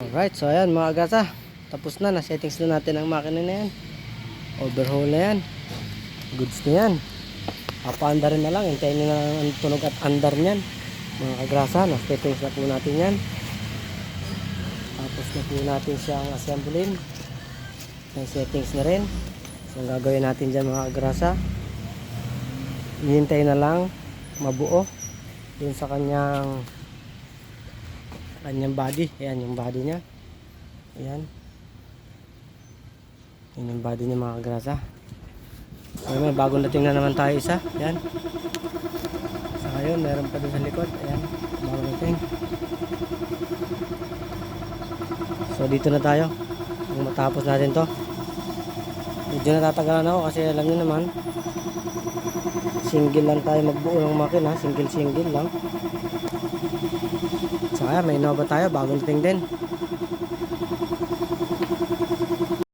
Alright, so ayan mga gasa, tapos na, na-settings na natin ang makina na yan. Overhaul na yan. Goods na yan. Papa-andar na lang, hintayin nyo na lang ang tunog at andar nyan. Mga kagrasa, na-settings na po natin yan. Tapos na po natin siyang assemblin. May settings na rin. So ang gagawin natin dyan mga kagrasa, hihintay na lang mabuo din sa kanyang body. Ayan yung body nya. Ayan. Ayan yung body nya mga kagrasa. So may bagong dating na naman tayo isa. Ayan. So ayun, meron pa din sa likod. Ayan, bagong dating. So dito na tayo. Kung matapos natin to, medyo natatagalan ako kasi alam nyo naman, single lang tayo magbuo ng makina. Single lang. So kaya may Innova tayo, bagong dating din.